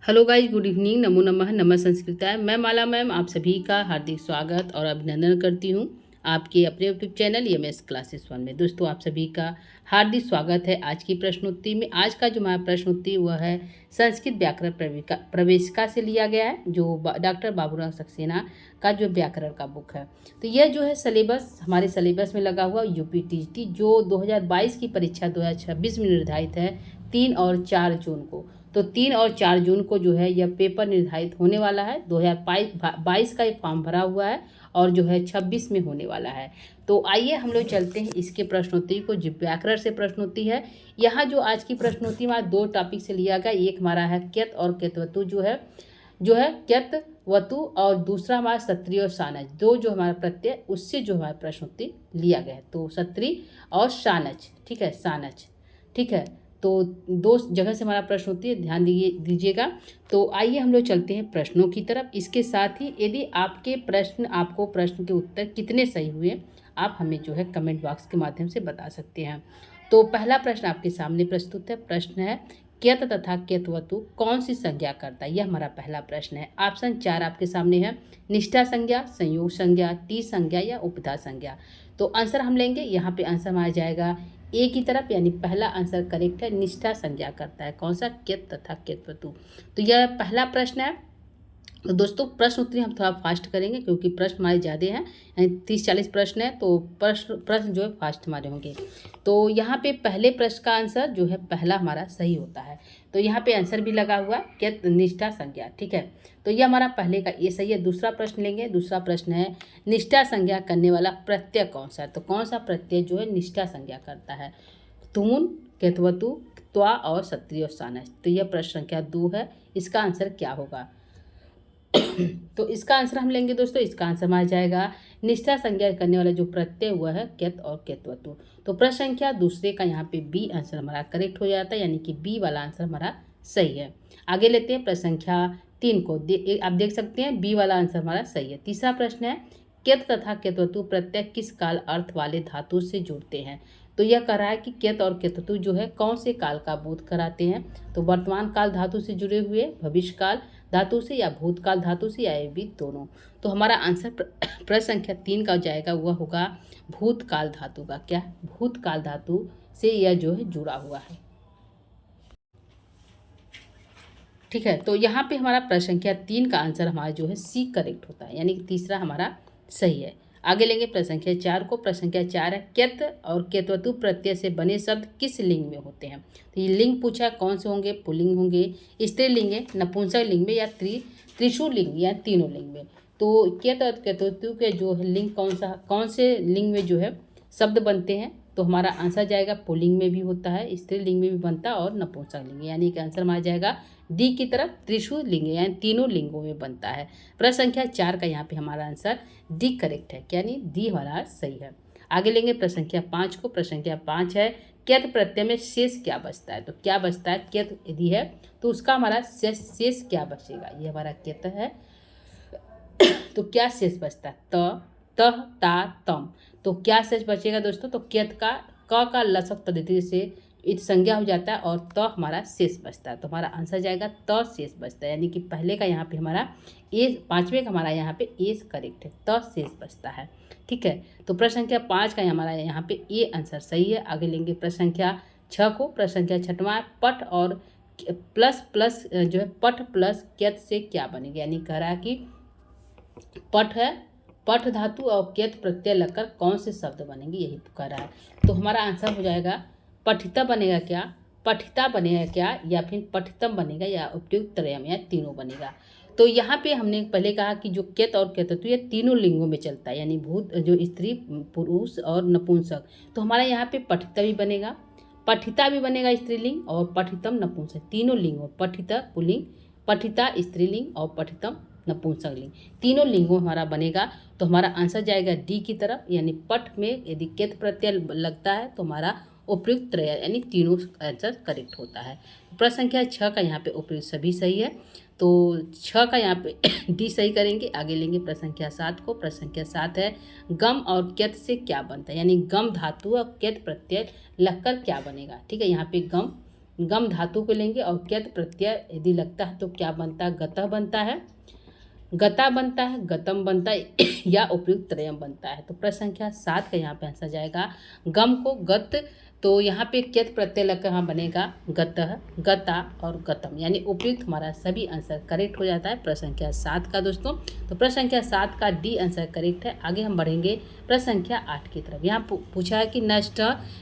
Hello guys, good evening. नमो नमः, नमः संस्कृताय। मैं माला मैम आप सभी का हार्दिक स्वागत और अभिनंदन करती हूँ आपके अपने यूट्यूब चैनल एमएस क्लासेस 1 में। दोस्तों, आप सभी का हार्दिक स्वागत है आज की प्रश्नोत्तरी में। आज का जो हमारा प्रश्नोत्तरी वह है संस्कृत व्याकरण प्रवेशिका से लिया गया है, जो डॉक्टर बाबूराव सक्सेना का जो व्याकरण का बुक है। तो यह जो है सिलेबस हमारे सिलेबस में लगा हुआ यूपीटीटी जो 2022 की परीक्षा 2026 में निर्धारित है 3 और 4 जून को। तो 3 और 4 जून को जो है यह पेपर निर्धारित होने वाला है। 2022 का ये फॉर्म भरा हुआ है और जो है 26 में होने वाला है। तो आइए हम लोग चलते हैं इसके प्रश्नोत्तरी को, जो व्याकरण से प्रश्नोत्तरी है। यहाँ जो आज की प्रश्नोत्तरी में 2 टॉपिक से लिया गया, एक हमारा है क्यत और क्यतवतु जो है क्यत वतु, और दूसरा हमारा सत्री और सानज। दो जो हमारा प्रत्यय उससे जो हमारा प्रश्नोत्तरी लिया गया है, तो सत्री और सानज, ठीक है, सानज, ठीक है। तो 2 जगह से हमारा प्रश्न होती है, ध्यान दीजिएगा। तो आइए हम लोग चलते हैं प्रश्नों की तरफ। इसके साथ ही यदि आपको प्रश्न के उत्तर कितने सही हुए, आप हमें जो है कमेंट बॉक्स के माध्यम से बता सकते हैं। तो पहला प्रश्न आपके सामने प्रस्तुत है। प्रश्न है क्यत तथा क्यतवतु कौन सी संज्ञा करता है, यह हमारा पहला प्रश्न है। ऑप्शन 4 आपके सामने है, निष्ठा संज्ञा, संयोग संज्ञा, टी संज्ञा या उपधा संज्ञा। तो आंसर हम लेंगे, यहाँ पे आंसर आ जाएगा ए की तरफ, यानी पहला आंसर करेक्ट है, निष्ठा संज्ञा करता है। कौन सा? क्यत तथा क्यतवतु। तो यह पहला प्रश्न है। तो दोस्तों, प्रश्न उत्तरी हम थोड़ा फास्ट करेंगे क्योंकि प्रश्न हमारे ज़्यादा हैं, यानी 30-40 प्रश्न है, तो प्रश्न जो है फास्ट हमारे होंगे। तो यहाँ पे पहले प्रश्न का आंसर जो है पहला हमारा सही होता है। तो यहाँ पे आंसर भी लगा हुआ क्या? निष्ठा संज्ञा, ठीक है। तो ये हमारा पहले का ये सही है। दूसरा प्रश्न लेंगे। दूसरा प्रश्न है निष्ठा संज्ञा करने वाला प्रत्यय कौन सा है। तो कौन सा प्रत्यय जो है निष्ठा संज्ञा करता है? तून, केतवतु, त्वा और सत्री और सानस। तो यह प्रश्न संख्या 2 है। इसका आंसर क्या होगा? तो इसका आंसर हम लेंगे दोस्तों, इसका आंसर आ जाएगा निष्ठा संज्ञा करने वाला जो प्रत्यय हुआ है क्यत और क्यतवतु। तो प्रश्न संख्या दूसरे का यहाँ पे बी आंसर हमारा करेक्ट हो जाता है, यानी कि बी वाला आंसर हमारा सही है। आगे लेते हैं प्रश्न संख्या 3 को। आप देख सकते हैं बी वाला आंसर हमारा सही है। तीसरा प्रश्न है क्यत तथा क्यतवतु प्रत्यय किस काल अर्थ वाले धातु से जुड़ते हैं। तो यह कह रहा है कि क्यत और क्यतवतु जो है कौन से काल का बोध कराते हैं। तो वर्तमान काल धातु से जुड़े हुए, भविष्य काल धातु से, या भूतकाल धातु से, या ये भी दोनों। तो हमारा आंसर प्रश्न संख्या 3 का जाएगा, वह होगा भूतकाल धातु का। क्या? भूतकाल धातु से यह जो है जुड़ा हुआ है, ठीक है। तो यहाँ पे हमारा प्रश्न संख्या 3 का आंसर हमारा जो है सी करेक्ट होता है, यानी कि तीसरा हमारा सही है। आगे लेंगे प्रश्न संख्या 4 को। प्रश्न संख्या 4 है क्यत और क्यतवतु प्रत्यय से बने शब्द किस लिंग में होते हैं। तो ये लिंग पूछा, कौन से होंगे? पुल्लिंग होंगे, स्त्रीलिंग है, नपुंसक लिंग में, या त्रिशु लिंग, या तीनों लिंग में। तो क्यत और क्यतवतु के जो है लिंग कौन से लिंग में जो है शब्द बनते हैं। तो हमारा आंसर जाएगा पुल्लिंग में भी होता है, स्त्रीलिंग में भी बनता है, और नपुंसक लिंग, यानी कि आंसर आ जाएगा डी की तरफ, त्रिशु लिंग, यानी तीनों लिंगों में बनता है। प्रश्न संख्या 4 का यहाँ पे हमारा आंसर डी करेक्ट है, यानी डी हमारा सही है। आगे लेंगे प्रश्न संख्या 5 को। प्रश्न संख्या 5 है क्यत प्रत्यय में शेष क्या बचता है। तो क्या बचता है? क्यत यदि है तो उसका हमारा शेष क्या बचेगा? ये हमारा क्यत है, तो क्या शेष बचता है? त, तह, ता, तम। तो क्या शेष बचेगा दोस्तों? तो क्यत का क का लसक पद्धति से इत संज्ञा हो जाता है और त हमारा शेष बचता है। तो हमारा आंसर जाएगा त शेष बचता है, यानी कि पहले का यहाँ पे हमारा ए, 5वें का हमारा यहाँ पे ए करेक्ट है, त शेष बचता है, ठीक है। तो प्रश्न संख्या 5 का हमारा यहाँ पे ए आंसर सही है। आगे लेंगे प्रश्न संख्या 6 को। प्रश्न संख्या 6वां पट और प्लस जो है पट प्लस क्यत से क्या बनेगा, यानी कह रहा है कि पट है, पठ धातु और क्यत प्रत्यय लगकर कौन से शब्द बनेंगे, यही कह रहा है। तो हमारा आंसर हो जाएगा पठिता बनेगा क्या, पठिता बनेगा क्या, या फिर पठितम बनेगा, या उपयुक्त त्रयम, या तीनों बनेगा। तो यहाँ पे हमने पहले कहा कि जो क्यत और क्यतवतु ये तीनों लिंगों में चलता है, यानी भूत जो स्त्री, पुरुष और नपुंसक। तो हमारा यहाँ पे पठिता भी बनेगा, पठिता भी बनेगा स्त्रीलिंग, और पठितम नपुंसक, तीनों लिंगों, पठिता पुल्लिंग, पठिता स्त्रीलिंग और पठितम नपुंसक लिंग, तीनों लिंगों हमारा बनेगा। तो हमारा आंसर जाएगा डी की तरफ, यानी पट में यदि क्यत प्रत्यय लगता है तो हमारा उपयुक्त त्रय, यानी तीनों आंसर करेक्ट होता है। प्रश्न संख्या 6 का यहाँ पे उपयुक्त सभी सही है, तो 6 का यहाँ पे डी सही करेंगे। आगे लेंगे प्रश्न संख्या 7 को। प्रश्न संख्या 7 है गम और क्यत से क्या बनता है, यानी गम धातु और क्यत प्रत्यय लगकर क्या बनेगा, ठीक है। यहाँ पे गम गम धातु को लेंगे और क्यत प्रत्यय यदि लगता है तो क्या बनता है, गतः बनता है, गता बनता है, गतम बनता है या उपयुक्त त्रयम बनता है। तो प्रश्न संख्या 7 का यहाँ पे आंसर जाएगा गम को गत, तो यहाँ पे क्यत प्रत्यय लगकर यहाँ बनेगा गतः, गता और गतम, यानी उपयुक्त हमारा सभी आंसर करेक्ट हो जाता है प्रश्न संख्या 7 का दोस्तों। तो प्रश्न संख्या 7 का डी आंसर करेक्ट है। आगे हम बढ़ेंगे प्रश्न संख्या 8 की तरफ। यहाँ पूछा है कि नष्ट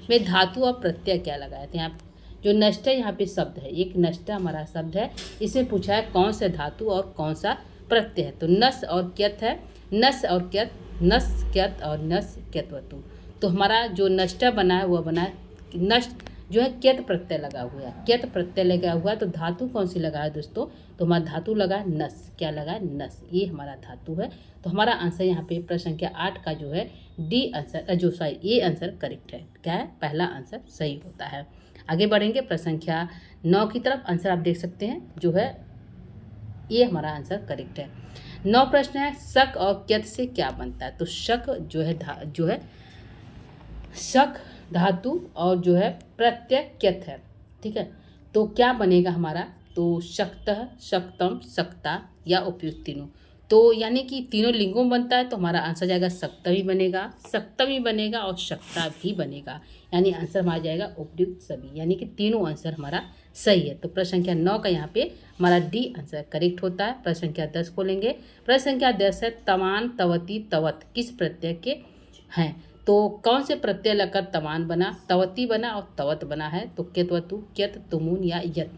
में धातु और प्रत्यय क्या लगाए थे। यहाँ जो नष्ट है यहाँ पे शब्द है, एक नष्ट हमारा शब्द है, इसमें पूछा है कौन सा धातु और कौन सा प्रत्यय है। तो नस और क्यत है, नस और क्यत, नस क्यत और नस क्यत्वतु। तो हमारा जो नष्ट बना है वह बना है नष्ट जो है क्यत प्रत्यय लगा हुआ है, क्यत प्रत्यय लगा हुआ है। तो धातु कौन सी लगा है दोस्तों, तो हमारा धातु लगा है नस, क्या लगा है नस, ये हमारा धातु है। तो हमारा आंसर यहाँ पे प्रश्न संख्या 8 का जो है डी आंसर ये आंसर करेक्ट है। क्या है, पहला आंसर सही होता है। आगे बढ़ेंगे प्रश्न संख्या 9 की तरफ। आंसर आप देख सकते हैं जो है ये हमारा आंसर करेक्ट है। 9 प्रश्न है शक और क्यत से क्या बनता है। तो शक जो है शक धातु और जो है प्रत्यय क्यत है, ठीक है। तो क्या बनेगा हमारा, तो शक्तः, शक्तम, शक्ता या उपयुक्त तीनों। तो यानी कि तीनों लिंगों में बनता है, तो हमारा आंसर जाएगा शक्त भी बनेगा, शक्त भी बनेगा और शक्ता भी बनेगा, यानी आंसर हमारा जाएगा उपयुक्त सभी, यानी कि तीनों आंसर हमारा सही है। तो प्रश्न संख्या 9 का यहाँ पे हमारा डी आंसर करेक्ट होता है। प्रश्न संख्या 10 को लेंगे। प्रश्न संख्या 10 है तमान, तवती, तवत किस प्रत्यय के हैं। तो कौन से प्रत्यय लगकर तमान बना, तवती बना और तवत बना है। तो क्यतवतु, क्यत, तुमुन या यत।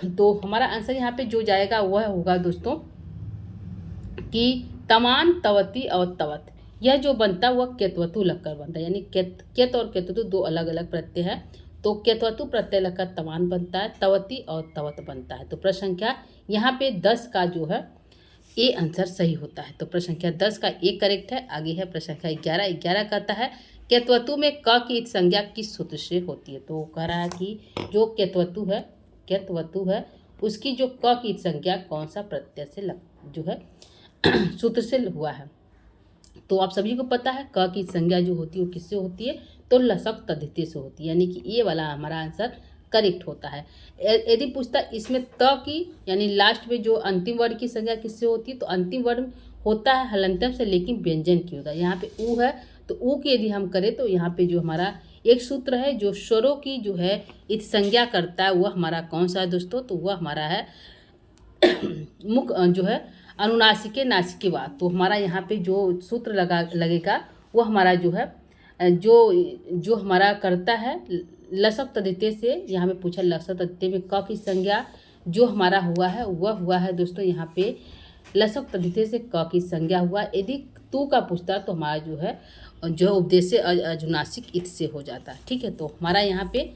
तो हमारा आंसर यहाँ पे जो जाएगा वह होगा दोस्तों कि तमान, तवती और तवत, यह जो बनता है वह क्यतवतु लगकर बनता है, यानी क्यत और क्यतवतु दो अलग अलग प्रत्यय है। तो क्यतवतु प्रत्यय लगकर तमान बनता है, तवती और तवत बनता है। तो प्रश्न संख्या यहाँ पे 10 का जो है ए आंसर सही होता है। तो प्रश्न संख्या 10 का ए करेक्ट है। आगे है प्रश्न संख्या 11 कहता है क्यतवतु में क की संज्ञा किस सूत्र से होती है। तो कह रहा है कि जो क्यतवतु है उसकी जो क की संज्ञा कौन सा प्रत्यय से जो है सूत्र से हुआ है। तो आप सभी को पता है क की संज्ञा जो होती है वो किससे होती है, तो लसक तद्धित से होती है, यानी कि ये वाला हमारा आंसर करेक्ट होता है। यदि पूछता इसमें त की यानी लास्ट में जो अंतिम वर्ण की संज्ञा किससे होती है, तो अंतिम वर्ण होता है हलंतम से, लेकिन व्यंजन की होता है। यहाँ पे ऊ है, तो ऊ की यदि हम करें तो यहाँ पे जो हमारा एक सूत्र है जो स्वरों की जो है इत संज्ञा करता है वह हमारा कौन सा है दोस्तों, तो वह हमारा है मुख जो है अनुनासिके नासिके वा। तो हमारा यहाँ पे जो सूत्र लगेगा वो हमारा जो है जो हमारा करता है लसक तद्धिते से। यहाँ पे पूछा लसक तद्धिते में क की संज्ञा जो हमारा हुआ है वह हुआ है दोस्तों यहाँ पे लसक तद्धिते से क की संज्ञा हुआ। यदि तू का पूछता तो हमारा जो है जो उपदेश अनुनासिक इत से हो जाता है, ठीक है। तो हमारा यहाँ पे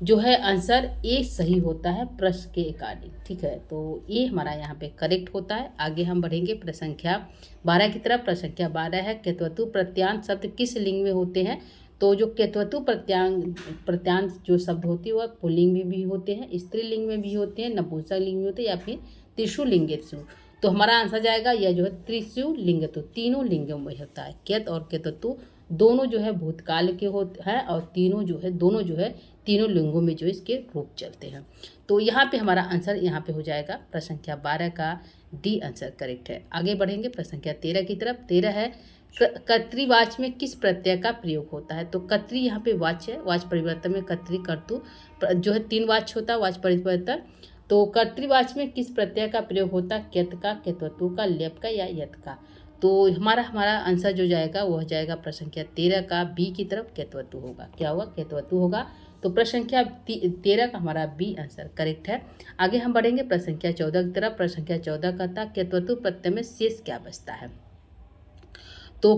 जो है आंसर ए सही होता है प्रश्न के अकॉर्डिंग, ठीक है। तो ये हमारा यहाँ पे करेक्ट होता है। आगे हम बढ़ेंगे प्रश्न संख्या 12 की तरफ। प्रश्न संख्या 12 है क्यतवतु प्रत्यांत शब्द किस लिंग में होते हैं। तो जो क्यतवतु प्रत्यांत जो शब्द होती है वह पुल्लिंग में भी होते हैं, स्त्रीलिंग में भी होते हैं, नपुंसक लिंग में होते हैं या फिर त्रिशु लिंगेषु। तो हमारा आंसर जाएगा यह जो है त्रिशु लिंगतु, तीनों लिंगों में होता है। क्यत और क्यतवतु दोनों जो है भूतकाल के होते हैं और दोनों जो है तीनों लिंगों में जो इसके रूप चलते हैं। तो यहाँ पे हमारा आंसर यहाँ पे हो जाएगा प्रश्न संख्या 12 का डी आंसर करेक्ट है। आगे बढ़ेंगे प्रश्न संख्या 13 की तरफ। 13 है कर्तृवाच्य में किस प्रत्यय का प्रयोग होता है। तो कर्तृ यहाँ पे वाच्य है, वाच्य परिवर्तन में कर्तृ कर्तु जो है 3 वाच्य होता है वाच्य परिवर्तन। तो कर्तृवाच्य में किस प्रत्यय का प्रयोग होता है, क्यत का, क्यतवतु का, लेप का या यत का। तो हमारा आंसर जो जाएगा वह जाएगा प्रश्न संख्या 13 का बी की तरफ क्यतवतु होगा। क्या होगा, क्यतवतु होगा। तो प्रश्न संख्या 13 का हमारा बी आंसर करेक्ट है। आगे हम बढ़ेंगे प्रश्न संख्या 14 की तरफ। प्रश्न संख्या 14 का था क्यतवतु प्रत्यय में शेष क्या बचता है। तो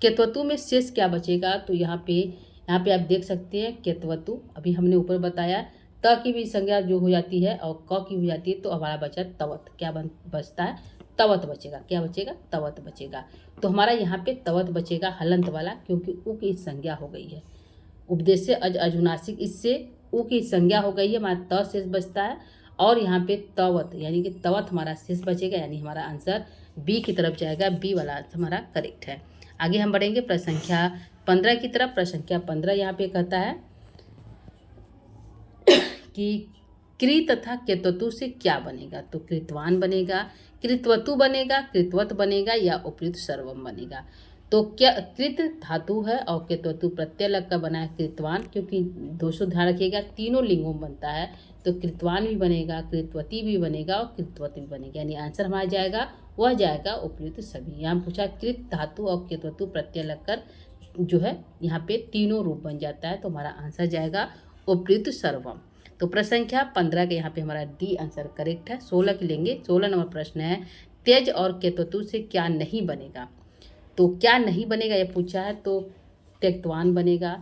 क्यतवतु में शेष क्या बचेगा, तो यहाँ पे आप देख सकते हैं क्यतवतु अभी हमने ऊपर बताया त की भी संज्ञा जो हो जाती है और क की हो जाती है, तो हमारा बचा तवत। क्या बचता है, तवत बचेगा। क्या बचेगा, तवत बचेगा। तो हमारा यहाँ पे तवत बचेगा हलंत वाला, क्योंकि उ की संज्ञा हो गई है उपदेश से अजुनासिक, इससे उ की संज्ञा हो गई है, हमारा त शेष बचता है और यहाँ पे तवत यानी कि तवत हमारा शेष बचेगा, यानी हमारा आंसर बी की तरफ जाएगा। बी वाला आंसर हमारा करेक्ट है। आगे हम बढ़ेंगे प्रश्न संख्या 15 की तरफ। प्रश्न संख्या 15 यहाँ पे कहता है कि कृ तथा केतवतु से क्या बनेगा। तो कृतवान बनेगा, कृतवतु बनेगा, कृतवत बनेगा या उपयुक्त सर्वम बनेगा। तो क्या कृत धातु है और केतवतु प्रत्यय लग का बना है कृतवान, क्योंकि दोषों ध्यान रखिएगा तीनों लिंगों में बनता है। तो कृतवान भी बनेगा, कृतवती भी बनेगा और कृतवत भी बनेगा, यानी आंसर हमारा जाएगा वह जाएगा उपयुक्त सभी। यहाँ पूछा कृत धातु और केतवतु प्रत्यय लगकर जो है यहाँ पे तीनों रूप बन जाता है, तो हमारा आंसर जाएगा उपयुक्त सर्वम। तो प्रश्न संख्या 15 के यहाँ पे हमारा डी आंसर करेक्ट है। 16 के लेंगे। 16 नंबर प्रश्न है, तेज और केतवतु से क्या नहीं बनेगा। तो क्या नहीं बनेगा ये पूछा है, तो त्यक्तवान बनेगा,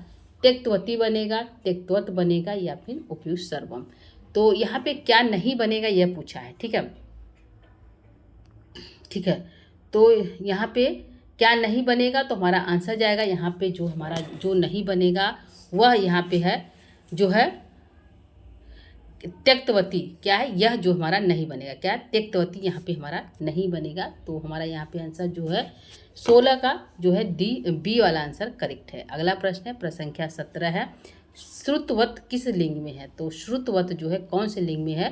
त्यक्तवती बनेगा, त्यक्तवत बनेगा या फिर उपयुक्त सर्वम। तो यहाँ पे क्या नहीं बनेगा यह पूछा है, ठीक है, ठीक है। तो यहाँ पे क्या नहीं बनेगा, तो हमारा आंसर जाएगा यहाँ पे जो हमारा जो नहीं बनेगा वह यहाँ पे है जो है त्यक्तवती। क्या है यह जो हमारा नहीं बनेगा, क्या त्यक्तवती यहाँ पे हमारा नहीं बनेगा। तो हमारा यहाँ पे आंसर जो है 16 का जो है डी बी वाला आंसर करेक्ट है। अगला प्रश्न है, प्रश्न संख्या 17 है, श्रुतवत किस लिंग में है। तो श्रुतवत जो है कौन से लिंग में है,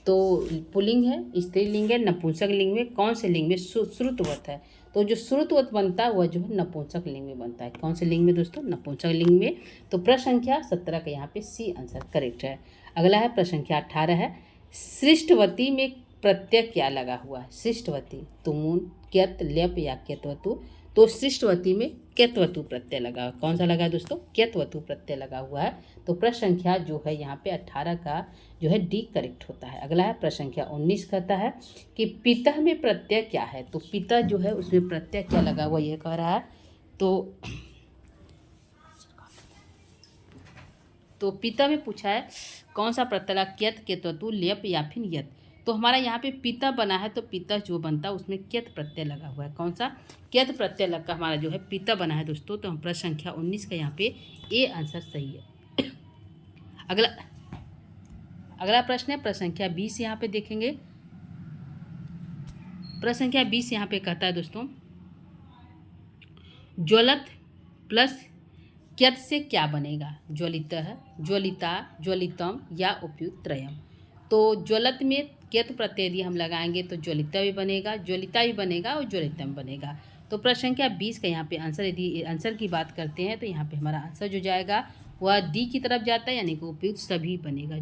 तो पुल्लिंग है, स्त्रीलिंग है, नपुंसक लिंग में, कौन से लिंग में श्रुतवत है। तो जो श्रुतवत बनता है वह जो है नपुंसक लिंग में बनता है। कौन से लिंग में दोस्तों, नपुंसक लिंग में। तो प्रश्न संख्या 17 का यहाँ पे सी आंसर करेक्ट है। अगला है प्रश्न संख्या 18 है, सृष्टवती में प्रत्यय क्या लगा हुआ है। सृष्टवती तुमुन, क्यत, लेप या केतवतु। तो सृष्टवती में केतवतु प्रत्यय लगा हुआ, कौन सा लगा है दोस्तों, केतवतु प्रत्यय लगा हुआ है। तो प्रश्न संख्या जो है यहाँ पे 18 का जो है डी करेक्ट होता है। अगला है प्रश्न संख्या 19 कहता है कि पितः में प्रत्यय क्या है। तो पिता जो है उसमें प्रत्यय क्या लगा हुआ यह कह रहा है। तो पिता में पूछा है कौन सा प्रत्यय लगा, क्यत, केतवतु, लेप या फिर यत। तो हमारा यहाँ पे पिता बना है, तो पिता जो बनता है उसमें क्यत प्रत्यय लगा हुआ है। कौन सा, क्यत प्रत्यय लगा हमारा जो है पिता बना है दोस्तों। तो हम प्रश्न संख्या 19 का यहाँ पे ए आंसर सही है। अगला प्रश्न है प्रश्न संख्या 20 यहाँ पे देखेंगे। प्रश्न संख्या 20 यहाँ पे कहता है दोस्तों, ज्वलत प्लस क्यत से क्या बनेगा। ज्वलित है, ज्वलिता, ज्वलितम या उपयुक्त त्रयम। तो ज्वलत में क्यत प्रत्यय यदि हम लगाएंगे तो ज्वलिता भी बनेगा, ज्वलिता भी बनेगा और ज्वलितम बनेगा। तो प्रश्न संख्या 20 का यहाँ पे आंसर, यदि आंसर की बात करते हैं तो यहाँ पे हमारा आंसर जो जाएगा वह डी की तरफ जाता है, यानी कि उपयुक्त सभी बनेगा।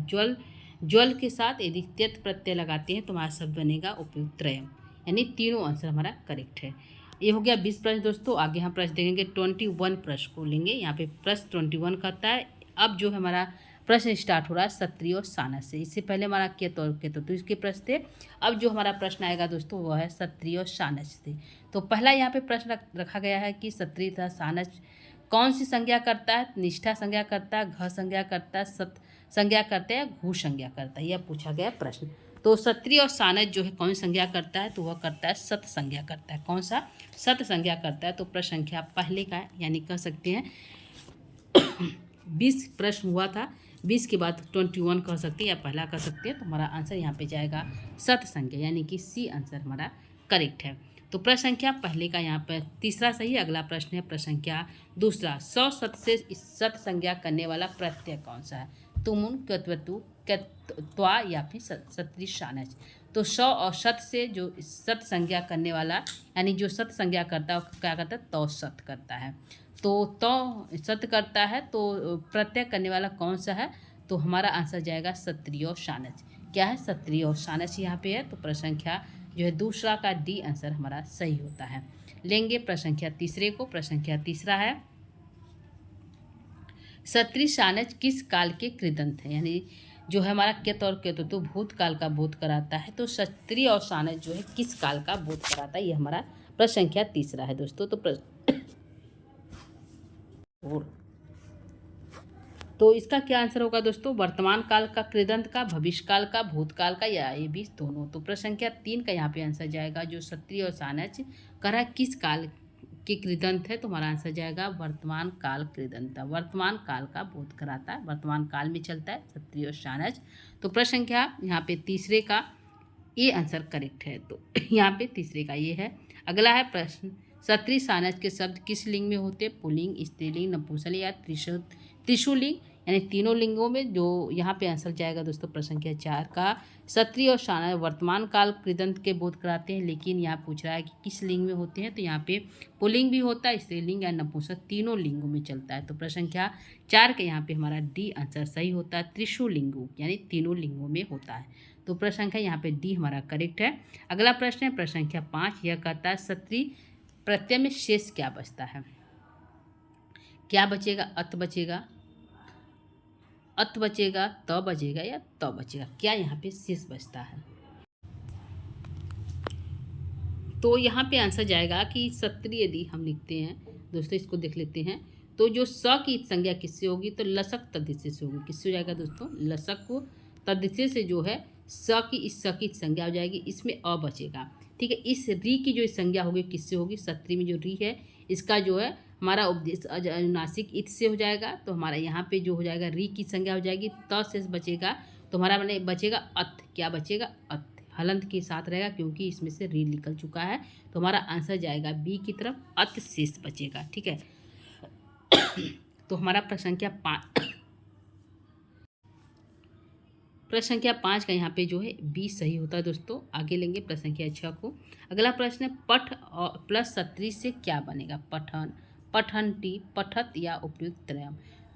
ज्वल के साथ यदि त्यत प्रत्यय लगाते हैं तो हमारा शब्द बनेगा उपयुक्त त्रयम, यानी तीनों आंसर हमारा करेक्ट है। ये हो गया 20 प्रश्न दोस्तों। आगे हम प्रश्न देखेंगे 21 प्रश्न को लेंगे। यहाँ पे प्रश्न 21 कहता है, अब जो हमारा प्रश्न स्टार्ट हो रहा है सत्रिय और सानस से। इससे पहले हमारा केत और केतु तो इसके प्रश्न थे। अब जो हमारा प्रश्न आएगा दोस्तों वह है सत्रिय और सानस से। तो पहला यहाँ पे प्रश्न रखा गया है कि सत्रिय तथा सानस कौन सी संज्ञा करता है। निष्ठा संज्ञा करता है, घ संज्ञा करता है, सत संज्ञा करता है, घू संज्ञा करता है, यह पूछा गया प्रश्न। तो सत्रिय और सानस जो है कौन संज्ञा करता है, तो वह करता है सत संज्ञा करता है। कौन सा, सत संज्ञा करता है। तो प्रश्न संख्या पहले का यानी कह सकते हैं 20 प्रश्न हुआ था, 20 के बाद 21 कह सकते हैं या पहला कह सकते हैं। तो हमारा आंसर यहाँ पे जाएगा सत संज्ञा, यानी कि सी आंसर हमारा करेक्ट है। तो प्रश्न संख्या पहले का यहाँ पर तीसरा सही। अगला प्रश्न है प्रश्न संख्या दूसरा, 100 सत से सत संज्ञा करने वाला प्रत्यय कौन सा है। तुमुन, क्यत्वतु, त्वा या फिर सत्रिय सानस। तो 100 और सत से जो सत संज्ञा करने वाला, यानी जो सत संज्ञा करता है क्या करता है, तो सत करता है। तो सत करता है, तो प्रत्यय करने वाला कौन सा है, तो हमारा आंसर जाएगा सत्रिय और सानस। क्या है, सत्रिय और सानस यहाँ पे है। तो प्रश्न संख्या जो है दूसरा का डी आंसर हमारा सही होता है। लेंगे प्रश्न संख्या तीसरे को। प्रश्न संख्या तीसरा है, सत्रिय सानस किस काल के कृदंत है। यानी जो है हमारा केत और केतु तो भूतकाल का बोध कराता है। तो सत्रिय और सानस जो है किस काल का बोध कराता है, ये हमारा प्रश्न संख्या तीसरा है दोस्तों। तो इसका क्या आंसर होगा दोस्तों, वर्तमान काल का कृदंत का, भविष्य काल का, भूतकाल का, या ये भी दोनों। तो प्रश्न संख्या 3 का यहाँ पे आंसर जाएगा, जो सत्रिय और सानस कह रहा है किस काल के कृदंत है, तो हमारा आंसर जाएगा वर्तमान काल कृदंत। वर्तमान काल का बोध कराता है, वर्तमान काल में चलता है सत्रिय और सानस। तो प्रश्न संख्या यहाँ पे तीसरे का ये आंसर करेक्ट है। तो यहाँ पे तीसरे का ये है। अगला है प्रश्न, सत्रिय सानस के शब्द किस लिंग में होते, पुल्लिंग, स्त्रीलिंग, नपुंसकलिंग या त्रिशुलिंग यानी तीनों लिंगों में जो यहाँ पे आंसर जाएगा दोस्तों प्रश्न संख्या 4 का सत्री और शाना वर्तमान काल कृदंत के बोध कराते हैं, लेकिन यहाँ पूछ रहा है कि किस लिंग में होते हैं। तो यहाँ पे पुल्लिंग भी होता है, स्त्रीलिंग या नपुंसक तीनों लिंगों में चलता है। तो प्रश्न संख्या 4 के यहाँ पे हमारा डी आंसर सही होता है, त्रिशु लिंगु यानी तीनों लिंगों में होता है। तो प्रश्न संख्या यहाँ पे डी हमारा करेक्ट है। अगला प्रश्न है प्रश्न संख्या 5, यह कहता है सत्री प्रत्यय में शेष क्या बचता है। क्या बचेगा, अत बचेगा, अत बचेगा, त बचेगा या त बचेगा, क्या यहाँ पे शेष बचता है। तो यहाँ पे आंसर जाएगा कि सत्री यदि हम लिखते हैं दोस्तों, इसको देख लेते हैं। तो जो स की संज्ञा किससे होगी, तो लसक तद्धित से होगी। किससे हो जाएगा दोस्तों, लसक को तद्धित से जो है स की इस स की संज्ञा हो जाएगी, इसमें अ बचेगा। ठीक है, इस री की जो संज्ञा होगी किससे होगी, सत्री में जो री है इसका जो है हमारा उपदेश अनुनासिक इत से हो जाएगा। तो हमारा यहाँ पे जो हो जाएगा री की संज्ञा हो जाएगी, त शेष बचेगा। तो हमारा मैंने बचेगा अत, क्या बचेगा, अत हलंत के साथ रहेगा क्योंकि इसमें से री निकल चुका है। तो हमारा आंसर जाएगा बी की तरफ, अत शेष बचेगा। ठीक है, तो हमारा प्रश्न संख्या 5 का यहाँ पे जो है बी सही होता है दोस्तों। आगे लेंगे प्रश्न संख्या 6 को। अगला प्रश्न है पठ प्लस सत्री से क्या बनेगा, पठन, पठंती, पठत या उपयुक्त त्रयम।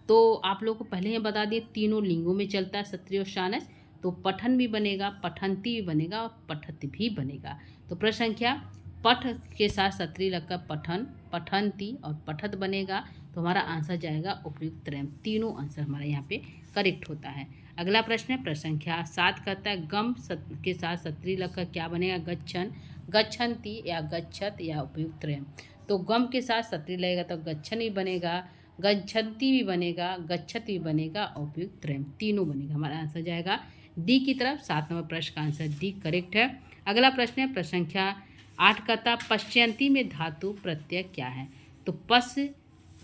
तो आप लोगों को पहले ही बता दिए तीनों लिंगों में चलता है सत्री और शानस। तो पठन भी बनेगा, पठंती भी बनेगा और पठत भी बनेगा। तो प्रश्न संख्या पठ के साथ सत्री लगकर पठन, पठंती और पठत बनेगा। तो हमारा आंसर जाएगा उपयुक्त त्रयम। तीनों आंसर हमारा यहाँ पे करेक्ट होता है। अगला प्रश्न है प्रश्न संख्या 7 कहता है गम के साथ सत्री लगकर क्या बनेगा, गच्छन, गच्छन्ति या गच्छत या उपयुक्त त्रयम। तो गम के साथ सत्री लगेगा तो गच्छन भी बनेगा, गच्छन्ति भी बनेगा, गच्छत भी बनेगा, उपयुक्त त्रयम तीनों बनेगा। हमारा आंसर जाएगा डी की तरफ। 7 नंबर प्रश्न का आंसर डी करेक्ट है। अगला प्रश्न है प्रश्न संख्या 8 कहता पश्यन्ति में धातु प्रत्यय क्या है। तो पश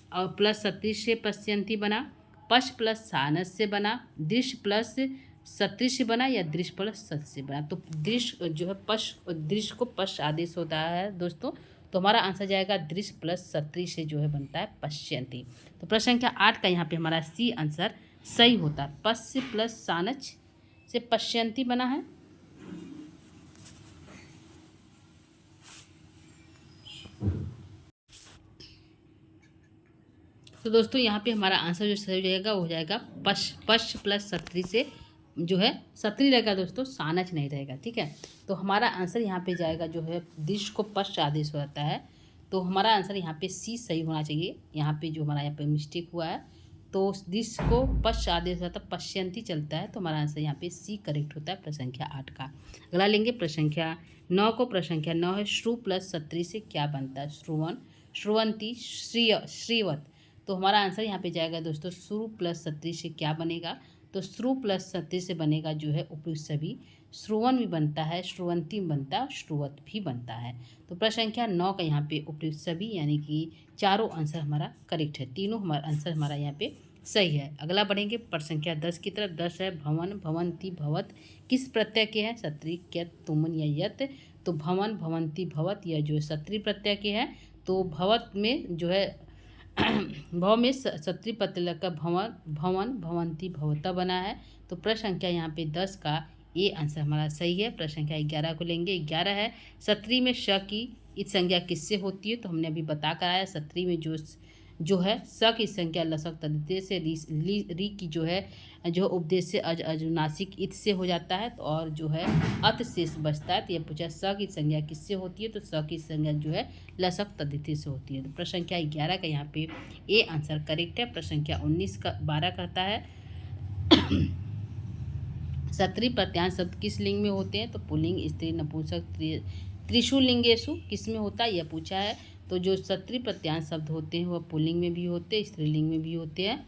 और प्लस सत्री से पश्यन्ति बना, पश प्लस सानस से बना, दृश्य प्लस सत्री से बना या दृश्य प्लस सत से बना। तो दृश्य जो है पश, दृश्य को पश आदेश होता है दोस्तों। तो हमारा आंसर जाएगा दृश्य प्लस सत्री से जो है बनता है पश्यन्ति। तो प्रश्न संख्या 8 का यहाँ पे हमारा सी आंसर सही होता है, पश्य प्लस सानच से पश्यन्ति बना है। तो दोस्तों यहाँ पे हमारा आंसर जो सही हो जाएगा वो हो जाएगा पश प्लस सत्री से जो है सत्री रहेगा दोस्तों, सानच नहीं रहेगा। ठीक है, तो हमारा आंसर यहाँ पे जाएगा जो है दृश्य को पश आदेश होता है। तो हमारा आंसर यहाँ पे सी सही होना चाहिए। यहाँ पे जो हमारा यहाँ पे मिस्टेक हुआ है, तो दृश्य को पश आदेश होता है, पश्यन्ति चलता है। तो हमारा आंसर यहाँ पे सी करेक्ट होता है प्रश्न संख्या 8 का। अगला लेंगे प्रश्न संख्या 9 को। प्रश्न संख्या 9 है श्रु प्लस सत्री से क्या बनता है, श्रुवन, श्रुवंती, श्रीवत। तो हमारा आंसर यहाँ पे जाएगा दोस्तों श्रु प्लस सत्री से क्या बनेगा, तो श्रु प्लस सत्री से बनेगा जो है उपयुक्त सभी। श्रुवन भी बनता है, श्रुवंती बनता है, श्रुवत भी बनता है। तो प्रश्न संख्या 9 का यहाँ पे उपयुक्त सभी यानी कि चारों आंसर हमारा करेक्ट है, तीनों हमारा आंसर हमारा यहाँ पे सही है। अगला बढ़ेंगे प्रश्न संख्या 10 की तरफ। 10 है भवन, भवंती, भवत किस प्रत्यय के हैं, सत्री, क्यत, तुमन या यत। तो भवन, भवंती, भवत यह जो है सत्री प्रत्यय के हैं। तो भवत में जो है भव में सत्री प्रत्यय लगकर भवन, भवन, भवंती, भवता बना है। तो प्रश्न संख्या यहाँ पे 10 का ये आंसर हमारा सही है। प्रश्न संख्या 11 को लेंगे। 11 है सत्री में श की इस संज्ञा किससे होती है। तो हमने अभी बता कर आया सत्री में जो है स की संख्या लसक तद्धित से, री की जो है जो उपदेश से अनुनासिक इत से हो जाता है। तो और जो है अत शेष बचता है। तो ये पूछा स की संज्ञा किससे होती है, तो स की संज्ञा जो है लसक तद्धित से होती है। तो प्रश्न संख्या 11 का यहाँ पे ए आंसर करेक्ट है। प्रश्न संख्या 12 कहता है सत्री प्रत्यांश शब्द किस लिंग में होते हैं। तो पुल्लिंग, स्त्री, नपुंसक, त्रिशु लिंगेशु किस में होता है यह पूछा है। तो जो सत्री प्रत्यांश शब्द होते हैं वह पुल्लिंग में भी होते हैं, स्त्रीलिंग में भी होते हैं,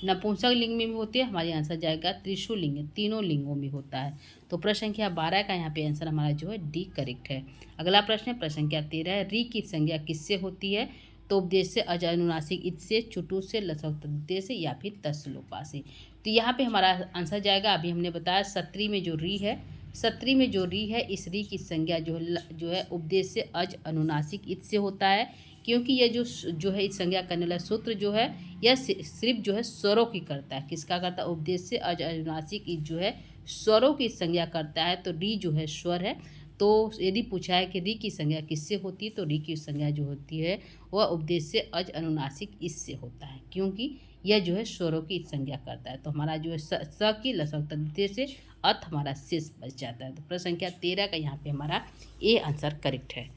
नपुंसक लिंग में भी होते हैं। हमारे आंसर जाएगा त्रिशु लिंग, तीनों लिंगों में होता है। तो प्रश्न संख्या 12 का यहाँ पे आंसर हमारा जो है डी करेक्ट है। अगला प्रश्न है प्रश्न संख्या 13 है री की संज्ञा किससे होती है। तो उपदेश से, अनुनासिक इत से, चुटु से, लसक तद्धित से या फिर तस्लोपा से। तो यहाँ पे हमारा आंसर जाएगा, अभी हमने बताया सत्री में जो री है, सत्री में जो री है इस री की संज्ञा जो है उपदेश से अनुनासिक इत से होता है क्योंकि यह जो है इस संज्ञा करने वाला सूत्र जो है यह सिर्फ जो है स्वरों की करता है। किसका करता है? उपदेश से अज अनुनासिक जो है स्वरों की संज्ञा करता है। तो री जो है स्वर है। तो यदि पूछा है कि री की संज्ञा किससे होती है, तो री की संज्ञा जो होती है वह उपदेश से अज अनुनासिक इससे होता है, क्योंकि यह जो है स्वरों की संज्ञा करता है। तो हमारा जो है स की लसक तद्धित से अत हमारा शेष बच जाता है। तो प्रश्न संख्या 13 का यहाँ पे हमारा ए आंसर करेक्ट है।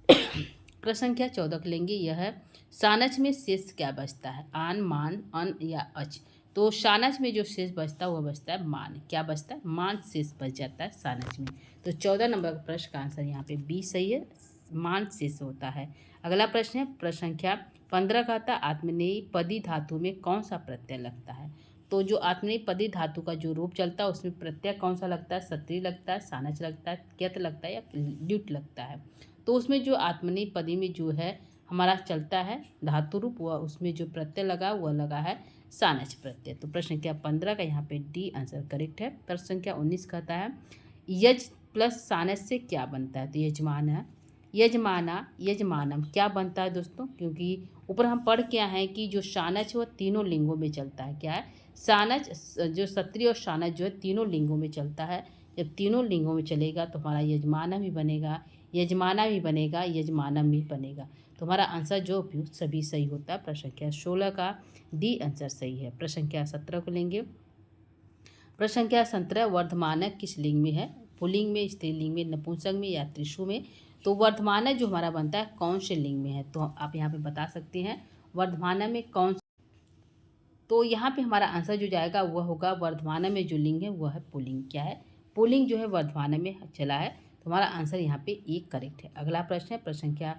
प्रश्न संख्या 14 को लेंगे, यह है सानच में शेष क्या बचता है? आन, मान, अन या अच। तो सानच में जो शेष बचता है वह बचता है मान। क्या बचता है? मान शेष बच जाता है सानच में। तो 14 नंबर का प्रश्न का आंसर यहाँ पे बी सही है, मान शेष होता है। अगला प्रश्न है प्रश्न संख्या 15 का था आत्मनेयी पदी धातु में कौन सा प्रत्यय लगता है? तो जो आत्मनेयी पदी धातु का जो रूप चलता है उसमें प्रत्यय कौन सा लगता है? सत्री लगता है, सानच लगता है, क्यत लगता है या ल्युट लगता है। तो उसमें जो आत्मनेयी पदी में जो है हमारा चलता है धातु रूप, वह उसमें जो प्रत्यय लगा वह लगा है सानच प्रत्यय। तो प्रश्न संख्या 15 का यहाँ पे डी आंसर करेक्ट है। प्रश्न संख्या 19 कहता है यज प्लस सानच से क्या बनता है? तो यजमान है, यजमाना, यजमानम क्या बनता है दोस्तों? क्योंकि ऊपर हम पढ़ क्या है कि जो सानच वह तीनों लिंगों में चलता है। क्या है? सानच जो सत्री और सानच जो है तीनों लिंगों में चलता है। जब तीनों लिंगों में चलेगा तो हमारा यजमाना भी बनेगा, यजमाना भी बनेगा, यजमानम भी बनेगा। तो हमारा आंसर जो उपयुक्त सभी सही होता है। प्रश्न संख्या 16 का डी आंसर सही है। प्रश्न संख्या 17 को लेंगे। प्रश्न संख्या 17 वर्धमानक किस लिंग में है? पुल्लिंग में, स्त्रीलिंग में, नपुंसक में या त्रिशु में। तो वर्धमानक जो हमारा बनता है कौन से लिंग में है? तो आप यहाँ पे बता सकते हैं वर्धमानक में कौन। तो यहाँ पे हमारा आंसर जो जाएगा वह होगा वर्धमानक में जो लिंग है वह है पुल्लिंग। क्या है? पुल्लिंग जो है वर्धमानक में चला है। तो हमारा आंसर यहाँ पे एक करेक्ट है। अगला प्रश्न है प्रश्न संख्या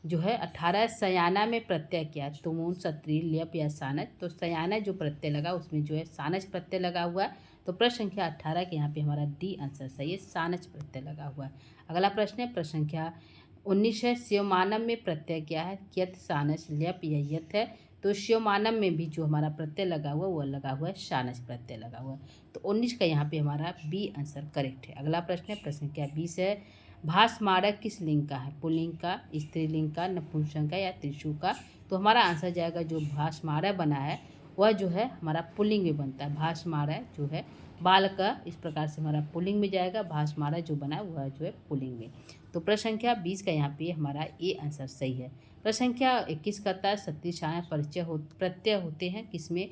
जो है 18 सयाना में प्रत्यय क्या? तुमुन, सत्री, ल्यप या सानच। तो सयाना जो प्रत्यय लगा उसमें जो है सानच प्रत्यय लगा हुआ है। तो प्रश्न संख्या 18 के यहाँ पे हमारा डी आंसर सही है, सानच प्रत्यय लगा हुआ है। अगला प्रश्न है प्रश्न संख्या 19 है शिवमानम में प्रत्यय क्या है? क्यत, सानच, ल्यप या यत है। तो शिवमानम में भी जो हमारा प्रत्यय लगा हुआ है वह लगा हुआ है सानच प्रत्यय लगा हुआ है। तो 19 का यहाँ पे हमारा बी आंसर करेक्ट है। अगला प्रश्न है प्रश्न संख्या 20 है भासमारक किस लिंग का है? पुल्लिंग का, स्त्रीलिंग का, नपुंसक का या त्रिशु का। तो हमारा आंसर जाएगा जो भासमारक बना है वह जो है हमारा पुल्लिंग में बनता है। भासमारक जो है बाल का, इस प्रकार से हमारा पुल्लिंग में जाएगा। भासमारक जो बना है वह जो है पुल्लिंग में। तो प्रश्न संख्या 20 का यहाँ पे हमारा ए आंसर सही है। प्रश्न संख्या 21 कहता है सत्रिशाय प्रत्यय होते हैं किसमें?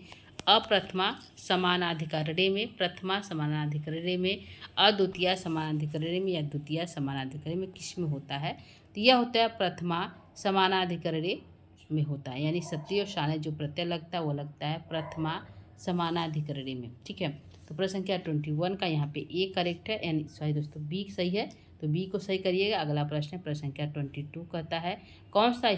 अप्रथमा समानाधिकरणे में, प्रथमा समानाधिकरणे में, अद्वितीय समानाधिकरणे में या द्वितीय समानाधिकरणे में किस में होता है? तो यह होता है प्रथमा समानाधिकरणे में होता है, यानी सत्री और शाने जो प्रत्यय लगता है वो लगता है प्रथमा समानाधिकरणे में। ठीक है। तो प्रश्न संख्या 21 का यहाँ पे ए करेक्ट है, यानी सॉरी दोस्तों बी सही है। तो बी को सही करिएगा। अगला प्रश्न है प्रश्न संख्या 22 कहता है कौन सा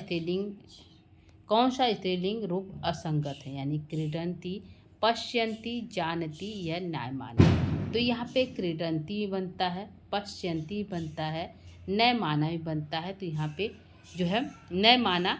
स्त्रीलिंग रूप असंगत है? यानी क्रीडंती, पश्यंती, जानती या न्यायमाना। तो यहाँ पे क्रीडंती भी बनता है, पश्यंती बनता है, न्यायमाना भी बनता है। तो यहाँ पे जो है न्यायमाना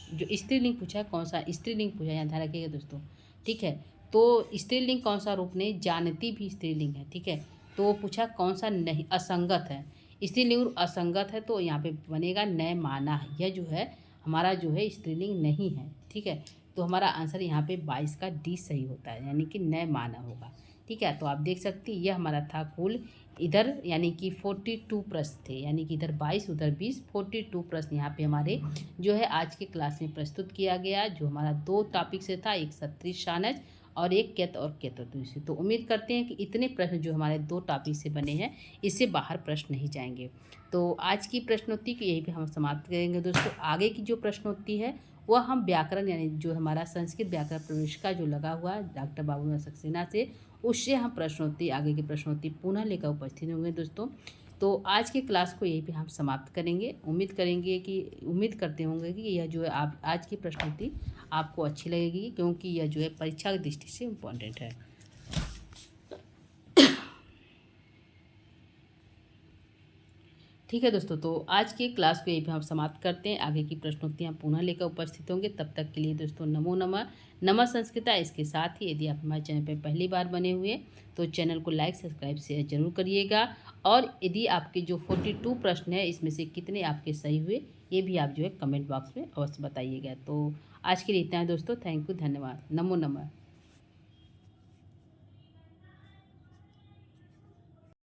जो स्त्रीलिंग पूछा है, कौन सा स्त्रीलिंग पूछा है यहाँ ध्यान रखिएगा दोस्तों। ठीक है। तो स्त्रीलिंग कौन सा रूप नहीं? जानती भी स्त्रीलिंग है। ठीक है। तो पूछा कौन सा नहीं असंगत है, स्त्रीलिंग असंगत है। तो यहाँ पे बनेगा न्यायमाना। यह जो है हमारा जो है स्त्रीलिंग नहीं है। ठीक है। तो हमारा आंसर यहाँ पे 22 का डी सही होता है, यानी कि न्यायमाना होगा। ठीक है। तो आप देख सकते हैं यह हमारा था कुल इधर यानी कि 42 प्रश्न थे, यानी कि इधर 22 उधर 20, 42 प्रश्न यहाँ पे हमारे जो है आज के क्लास में प्रस्तुत किया गया, जो हमारा 2 टॉपिक से था, एक सत्री शानच और एक केत और केतु से। तो उम्मीद करते हैं कि इतने प्रश्न जो हमारे 2 टॉपिक से बने हैं इससे बाहर प्रश्न नहीं जाएंगे। तो आज की प्रश्नोत्तरी को यहीं पे हम समाप्त करेंगे दोस्तों। आगे की जो प्रश्नोत्तरी है वह हम व्याकरण यानी जो हमारा संस्कृत व्याकरण प्रवेश का जो लगा हुआ है डॉक्टर बाबू सक्सेना से, उससे हम प्रश्नोत्तरी आगे की प्रश्नोत्तरी पुनः लेकर उपस्थित होंगे दोस्तों। तो आज के क्लास को यहीं पे हम समाप्त करेंगे। उम्मीद करते होंगे कि यह जो है आप आज की प्रश्नोत्तरी आपको अच्छी लगेगी, क्योंकि यह जो है परीक्षा की दृष्टि से इम्पोर्टेंट है। ठीक है दोस्तों, तो आज के क्लास को यहीं पे हम समाप्त करते हैं। आगे की प्रश्नोत्तरियाँ पुनः लेकर उपस्थित होंगे। तब तक के लिए दोस्तों नमो नमः, नमः संस्कृता। इसके साथ ही यदि आप हमारे चैनल पर पहली बार बने हुए तो चैनल को लाइक सब्सक्राइब शेयर जरूर करिएगा। और यदि आपके जो 42 प्रश्न है इसमें से कितने आपके सही हुए ये भी आप जो है कमेंट बॉक्स में अवश्य बताइएगा। तो आज के लिए इतना है दोस्तों। थैंक यू, धन्यवाद, नमो नमः।